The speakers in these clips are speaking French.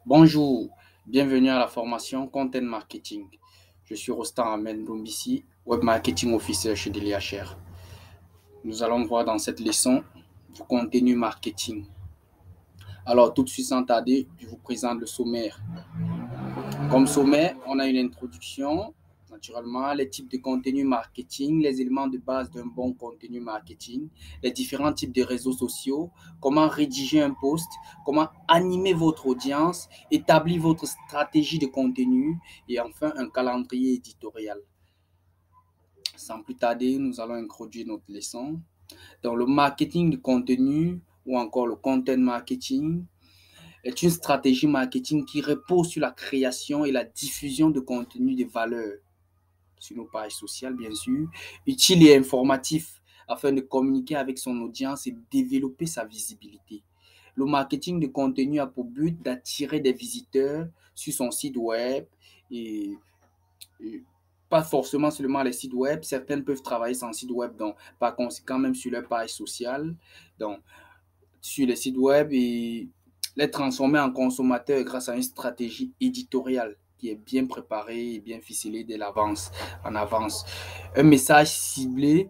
Bonjour, bienvenue à la formation Content Marketing. Je suis Rostan Ahmed Dombissi, Web Marketing Officer chez DeliaShare. Nous allons voir dans cette leçon du contenu marketing. Alors, tout de suite sans tarder, je vous présente le sommaire. Comme sommaire, on a une introduction, naturellement, les types de contenu marketing, les éléments de base d'un bon contenu marketing, les différents types de réseaux sociaux, comment rédiger un post, comment animer votre audience, établir votre stratégie de contenu et enfin un calendrier éditorial. Sans plus tarder, nous allons introduire notre leçon. Dans le marketing de contenu ou encore le content marketing, est une stratégie marketing qui repose sur la création et la diffusion de contenu de valeur sur nos pages sociales, bien sûr, utile et informatif afin de communiquer avec son audience et développer sa visibilité. Le marketing de contenu a pour but d'attirer des visiteurs sur son site web et, et pas forcément seulement les sites web, certaines peuvent travailler sans site web, donc par conséquent même sur leur page sociale, donc sur les sites web et les transformer en consommateurs grâce à une stratégie éditoriale qui est bien préparée et bien ficelée dès l'avance, en avance. Un message ciblé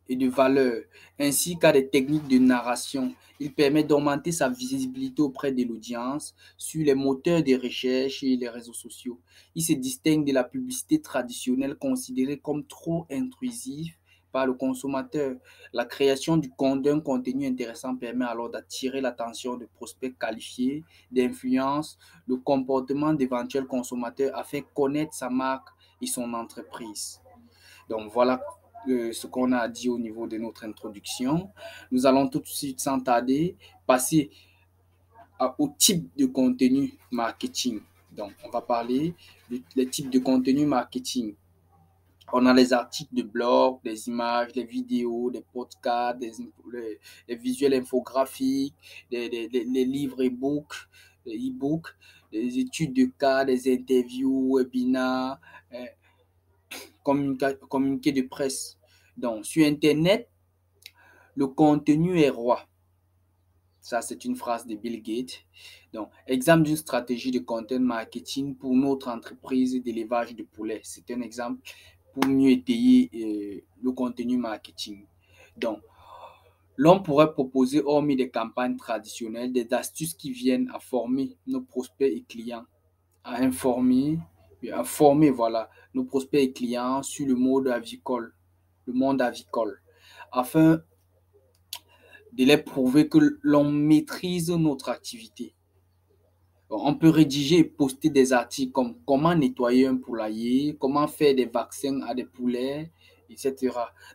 et de valeur, ainsi qu'à des techniques de narration. Il permet d'augmenter sa visibilité auprès de l'audience sur les moteurs de recherche et les réseaux sociaux. Il se distingue de la publicité traditionnelle considérée comme trop intrusive par le consommateur. La création d'un contenu intéressant permet alors d'attirer l'attention de prospects qualifiés, d'influence le comportement d'éventuels consommateurs afin de connaître sa marque et son entreprise. Donc voilà ce qu'on a dit au niveau de notre introduction. Nous allons tout de suite, sans tarder, passer au type de contenu marketing. Donc, on va parler des types de contenu marketing. On a les articles de blog, des images, des vidéos, des podcasts, les visuels infographiques, les livres e-books, les e-books, des études de cas, des interviews, webinars, communiqué de presse. Donc, sur Internet, le contenu est roi. Ça, c'est une phrase de Bill Gates. Donc, exemple d'une stratégie de content marketing pour notre entreprise d'élevage de poulets. C'est un exemple pour mieux étayer le contenu marketing. Donc, l'on pourrait proposer, hormis des campagnes traditionnelles, des astuces qui viennent à former nos prospects et clients, à informer, à former voilà, nos prospects et clients sur le monde avicole, afin de les prouver que l'on maîtrise notre activité. On peut rédiger et poster des articles comme comment nettoyer un poulailler, comment faire des vaccins à des poulets, etc.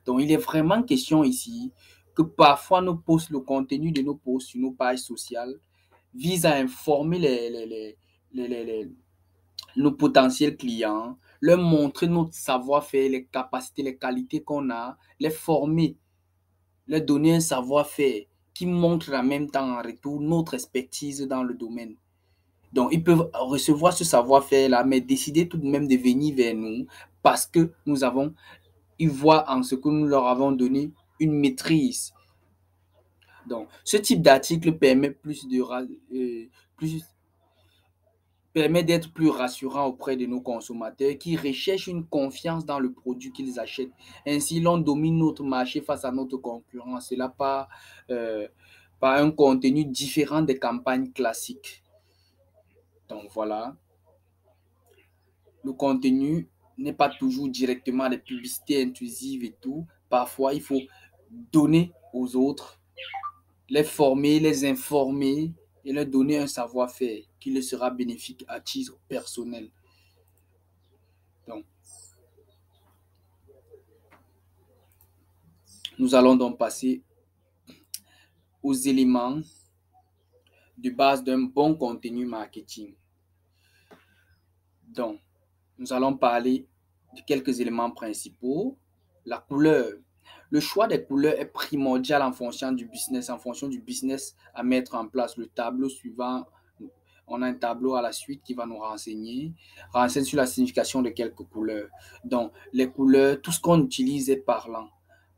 Donc, il est vraiment question ici que parfois nos posts, le contenu de nos posts sur nos pages sociales vise à informer nos potentiels clients, leur montrer notre savoir-faire, les capacités, les qualités qu'on a, les former, leur donner un savoir-faire qui montre en même temps en retour notre expertise dans le domaine. Donc, ils peuvent recevoir ce savoir-faire-là, mais décider tout de même de venir vers nous parce que ils voient en ce que nous leur avons donné une maîtrise. Donc, ce type d'article plus, permet d'être plus rassurant auprès de nos consommateurs qui recherchent une confiance dans le produit qu'ils achètent. Ainsi, l'on domine notre marché face à notre concurrence. Cela par un contenu différent des campagnes classiques. Donc voilà, le contenu n'est pas toujours directement des publicités intrusives et tout. Parfois, il faut donner aux autres, les former, les informer et leur donner un savoir-faire qui leur sera bénéfique à titre personnel. Donc, nous allons donc passer aux éléments de base d'un bon contenu marketing. Donc, nous allons parler de quelques éléments principaux. La couleur. Le choix des couleurs est primordial en fonction du business à mettre en place. Le tableau suivant, on a un tableau à la suite qui va nous renseigne sur la signification de quelques couleurs. Donc, les couleurs, tout ce qu'on utilise est parlant.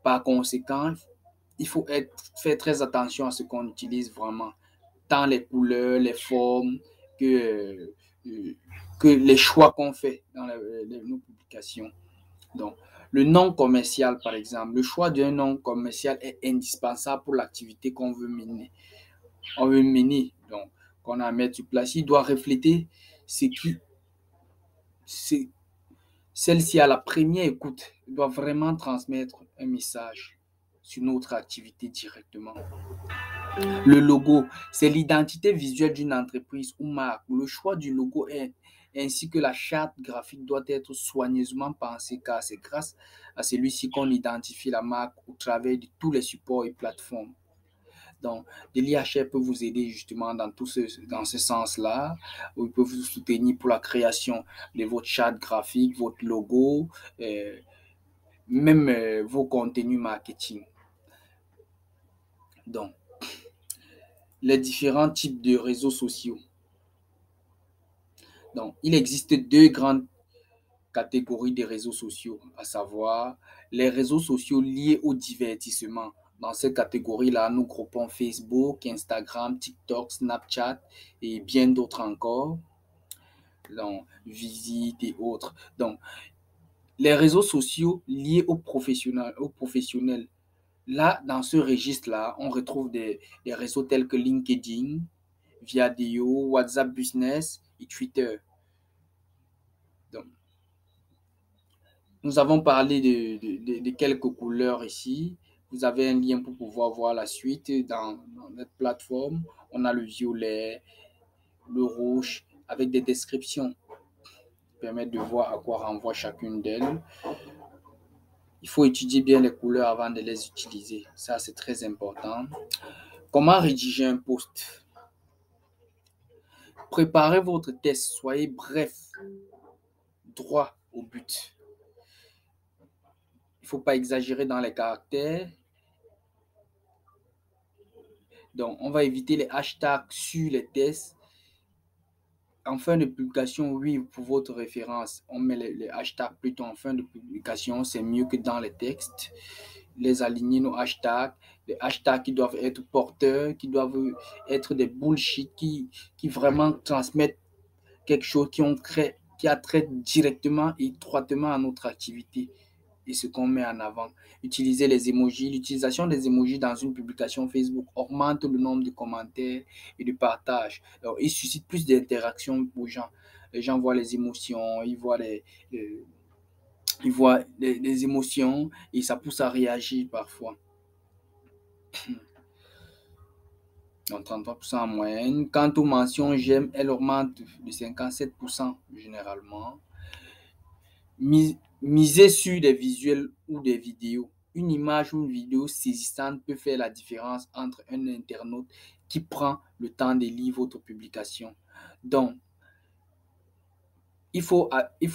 Par conséquent, il faut faire très attention à ce qu'on utilise vraiment. tant les couleurs, les formes que les choix qu'on fait dans nos publications. Donc, le nom commercial, par exemple, le choix d'un nom commercial est indispensable pour l'activité qu'on veut mener. On veut mener, donc, qu'on a à mettre sur place. Il doit refléter ce qui, celle-ci à la première écoute, doit vraiment transmettre un message sur notre activité directement. Le logo, c'est l'identité visuelle d'une entreprise ou marque. Le choix du logo ainsi que la charte graphique doit être soigneusement pensée car c'est grâce à celui-ci qu'on identifie la marque au travers de tous les supports et plateformes. Donc, DeliaShare peut vous aider justement dans ce sens-là. Il peut vous soutenir pour la création de votre charte graphique, votre logo, même vos contenus marketing. Donc, les différents types de réseaux sociaux. Donc, il existe deux grandes catégories de réseaux sociaux, à savoir les réseaux sociaux liés au divertissement. Dans cette catégorie-là, nous groupons Facebook, Instagram, TikTok, Snapchat et bien d'autres encore, donc Visite et autres. Donc, les réseaux sociaux liés aux professionnels. Là, dans ce registre-là, on retrouve des réseaux tels que LinkedIn, Viadeo, WhatsApp Business et Twitter. Donc, nous avons parlé de quelques couleurs ici. Vous avez un lien pour pouvoir voir la suite dans notre plateforme. On a le violet, le rouge, avec des descriptions qui permettent de voir à quoi renvoie chacune d'elles. Il faut étudier bien les couleurs avant de les utiliser. Ça, c'est très important. Comment rédiger un post? Préparez votre test. Soyez bref, droit au but. Il ne faut pas exagérer dans les caractères. Donc, on va éviter les hashtags sur les tests. En fin de publication, oui, pour votre référence, on met les hashtags plutôt en fin de publication. C'est mieux que dans les textes. Les aligner nos hashtags. Les hashtags qui doivent être porteurs, qui doivent être des bullshit, qui vraiment transmettent quelque chose qui a trait directement et étroitement à notre activité et ce qu'on met en avant. Utiliser les emojis. L'utilisation des emojis dans une publication Facebook augmente le nombre de commentaires et de partages. Donc, il suscite plus d'interaction aux gens. Les gens voient les émotions, ils voient les émotions et ça pousse à réagir parfois. Donc 33% en moyenne. Quant aux mentions j'aime, elles augmentent de 57% généralement. Miser sur des visuels ou des vidéos. Une image ou une vidéo saisissante peut faire la différence entre un internaute qui prend le temps de lire votre publication. Donc, il faut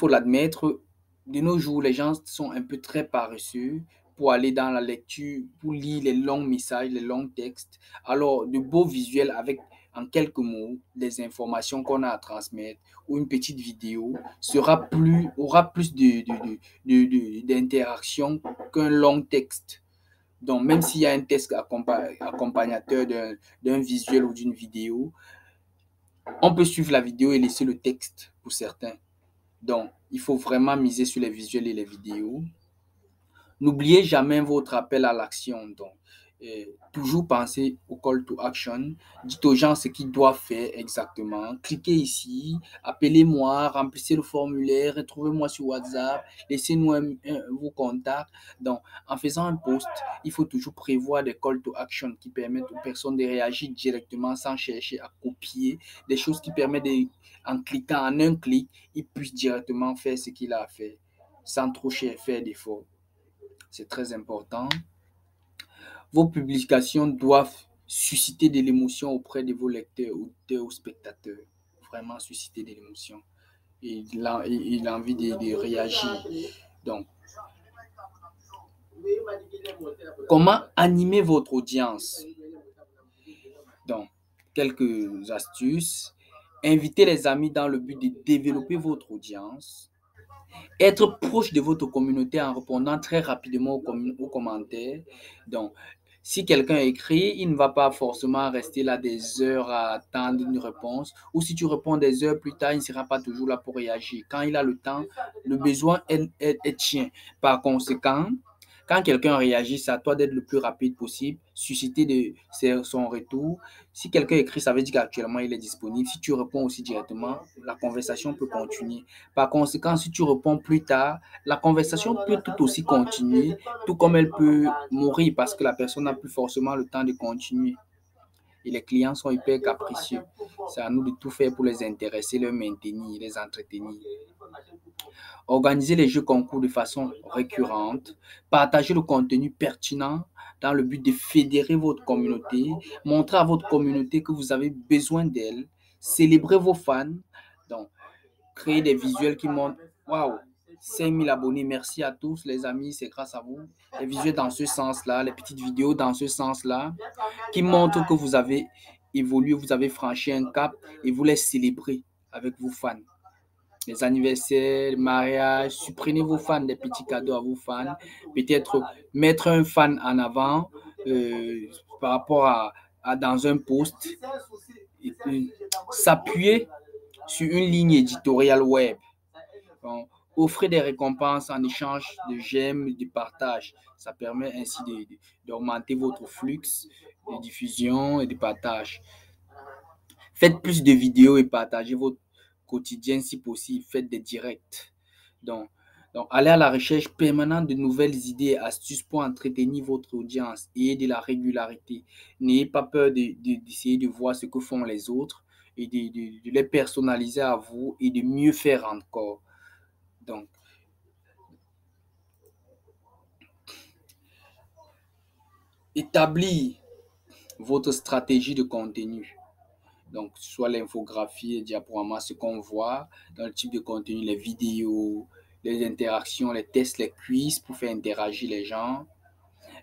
l'admettre, de nos jours, les gens sont un peu très paresseux pour aller dans la lecture, pour lire les longs messages, les longs textes. Alors, de beaux visuels avec, en quelques mots, les informations qu'on a à transmettre ou une petite vidéo aura plus d'interaction qu'un long texte. Donc, même s'il y a un texte accompagnateur d'un visuel ou d'une vidéo, on peut suivre la vidéo et laisser le texte pour certains. Donc, il faut vraiment miser sur les visuels et les vidéos. N'oubliez jamais votre appel à l'action. Donc, toujours penser au call to action. Dites aux gens ce qu'ils doivent faire exactement. Cliquez ici, appelez-moi, remplissez le formulaire, retrouvez-moi sur WhatsApp, laissez-nous vos contacts. Donc, en faisant un post, il faut toujours prévoir des call to action qui permettent aux personnes de réagir directement sans chercher à copier. Des choses qui permettent, en cliquant en un clic, ils puissent directement faire ce qu'il a à faire sans trop faire d'efforts. C'est très important. Vos publications doivent susciter de l'émotion auprès de vos lecteurs, auditeurs ou spectateurs. Vraiment susciter de l'émotion et l'envie de réagir. Donc, comment animer votre audience? Donc, quelques astuces. Invitez les amis dans le but de développer votre audience. Être proche de votre communauté en répondant très rapidement aux commentaires. Donc, Si quelqu'un écrit, il ne va pas forcément rester là des heures à attendre une réponse. Ou si tu réponds des heures plus tard, il ne sera pas toujours là pour réagir. Quand il a le temps, le besoin est tien. Par conséquent, quand quelqu'un réagit, c'est à toi d'être le plus rapide possible, susciter son retour. Si quelqu'un écrit, ça veut dire qu'actuellement il est disponible. Si tu réponds aussi directement, la conversation peut continuer. Par conséquent, si tu réponds plus tard, la conversation peut tout aussi continuer, tout comme elle peut mourir parce que la personne n'a plus forcément le temps de continuer. Et les clients sont hyper capricieux. C'est à nous de tout faire pour les intéresser, les maintenir, les entretenir. Organisez les jeux concours de façon récurrente. Partagez le contenu pertinent dans le but de fédérer votre communauté. Montrez à votre communauté que vous avez besoin d'elle. Célébrez vos fans. Donc, créez des visuels qui montrent waouh, 5000 abonnés, merci à tous les amis, c'est grâce à vous. Les visuels dans ce sens-là, les petites vidéos dans ce sens-là, qui montrent que vous avez évolué, vous avez franchi un cap et vous les célébrez avec vos fans. Les anniversaires, les mariages, supprimez vos fans, des petits cadeaux à vos fans. Peut-être mettre un fan en avant par rapport à dans un post. S'appuyer sur une ligne éditoriale web. Donc, offrez des récompenses en échange de j'aime, de partage. Ça permet ainsi d'augmenter votre flux de diffusion et de partage. Faites plus de vidéos et partagez votre quotidien si possible. Faites des directs. Donc, allez à la recherche permanente de nouvelles idées et astuces pour entretenir votre audience et de la régularité. N'ayez pas peur d'essayer de voir ce que font les autres et de les personnaliser à vous et de mieux faire encore. Donc, établir votre stratégie de contenu. Donc, soit l'infographie, le diaporama, ce qu'on voit dans le type de contenu, les vidéos, les interactions, les tests, les quiz pour faire interagir les gens,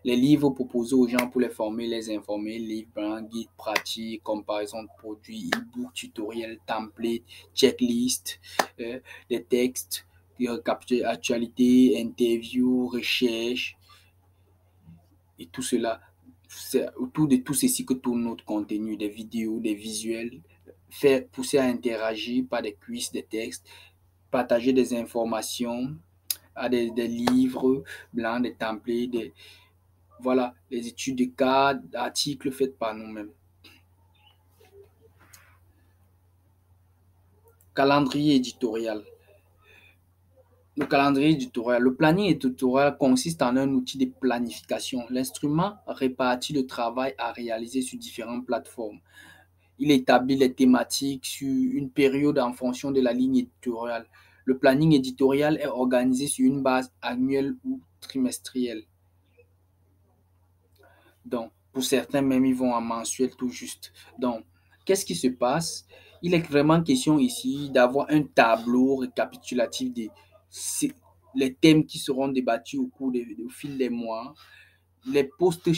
les livres proposés aux gens pour les former, les informer, livres, guides pratiques, comparaison de produits, e-book, tutoriels, templates, checklists, des textes, capture actualité, interviews, recherches et tout cela. C'est autour de tout ceci que tourne notre contenu, des vidéos, des visuels, faire pousser à interagir par des quiz, des textes, partager des informations, à des livres blancs, des templates, voilà, les études de cas, articles faits par nous-mêmes. Calendrier éditorial. Le calendrier éditorial. Le planning éditorial consiste en un outil de planification. L'instrument répartit le travail à réaliser sur différentes plateformes. Il établit les thématiques sur une période en fonction de la ligne éditoriale. Le planning éditorial est organisé sur une base annuelle ou trimestrielle. Donc, pour certains même, ils vont en mensuel tout juste. Donc, qu'est-ce qui se passe? Il est vraiment question ici d'avoir un tableau récapitulatif les thèmes qui seront débattus au fil des mois, les posts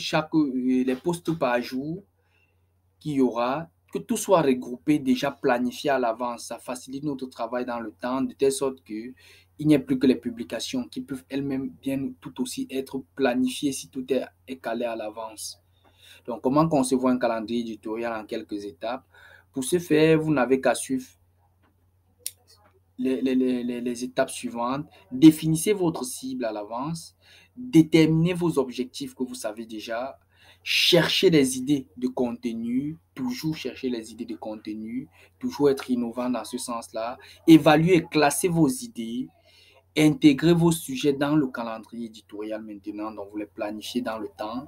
par jour qu'il y aura, que tout soit regroupé, déjà planifié à l'avance. Ça facilite notre travail dans le temps, de telle sorte que il n'y a plus que les publications qui peuvent elles-mêmes bien tout aussi être planifiées si tout est calé à l'avance. Donc, comment concevoir un calendrier éditorial en quelques étapes? Pour ce faire, vous n'avez qu'à suivre les étapes suivantes. Définissez votre cible à l'avance. Déterminez vos objectifs que vous savez déjà. Cherchez des idées de contenu. Toujours chercher les idées de contenu. Toujours être innovant dans ce sens-là. Évaluez et classez vos idées. Intégrez vos sujets dans le calendrier éditorial maintenant. Donc, vous les planifiez dans le temps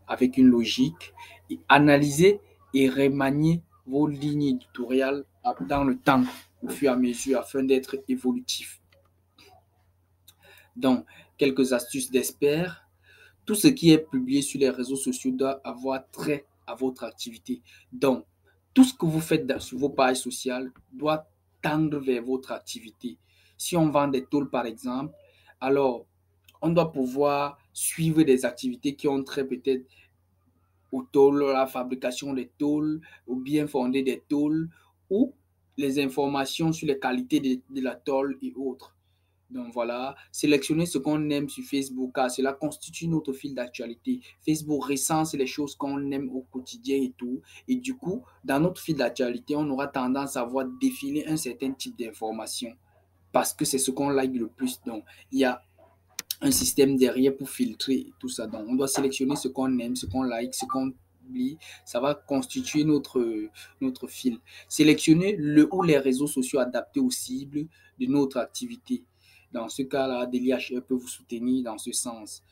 avec une logique. Et analysez et remaniez vos lignes éditoriales dans le temps au fur et à mesure afin d'être évolutif. Donc, quelques astuces d'experts. Tout ce qui est publié sur les réseaux sociaux doit avoir trait à votre activité. Donc, tout ce que vous faites sur vos pages sociales doit tendre vers votre activité. Si on vend des tôles, par exemple, alors on doit pouvoir suivre des activités qui ont trait peut-être aux tôles, la fabrication des tôles, au bien fondé des tôles, ou les informations sur les qualités de la tôle et autres. Donc voilà, sélectionner ce qu'on aime sur Facebook, car cela constitue notre fil d'actualité. Facebook recense les choses qu'on aime au quotidien et tout. Et du coup, dans notre fil d'actualité, on aura tendance à voir défiler un certain type d'informations parce que c'est ce qu'on like le plus. Donc, il y a un système derrière pour filtrer tout ça. Donc, on doit sélectionner ce qu'on aime, ce qu'on like, ce qu'on oublie. Ça va constituer notre fil. Sélectionner le ou les réseaux sociaux adaptés aux cibles de notre activité. Dans ce cas-là, DLIHR peut vous soutenir dans ce sens.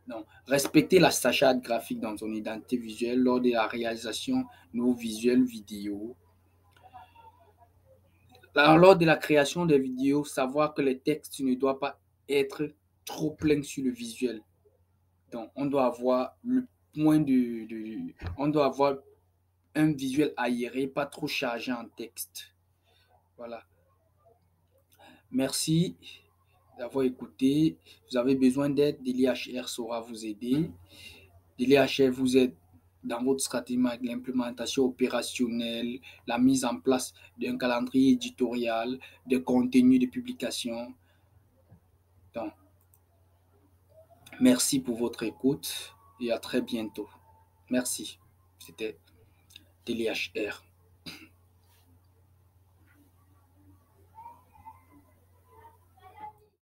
Donc, respecter la charte graphique dans son identité visuelle lors de la réalisation de nos visuels vidéo. Lors de la création des vidéos, savoir que les textes ne doivent pas être trop pleins sur le visuel. Donc, on doit avoir le point on doit avoir un visuel aéré, pas trop chargé en texte. Voilà. Merci d'avoir écouté. Vous avez besoin d'aide, DLIHR saura vous aider. DLIHR vous aide dans votre stratégie avec l'implémentation opérationnelle, la mise en place d'un calendrier éditorial, de contenu de publication. Donc, merci pour votre écoute et à très bientôt. Merci. C'était DLIHR.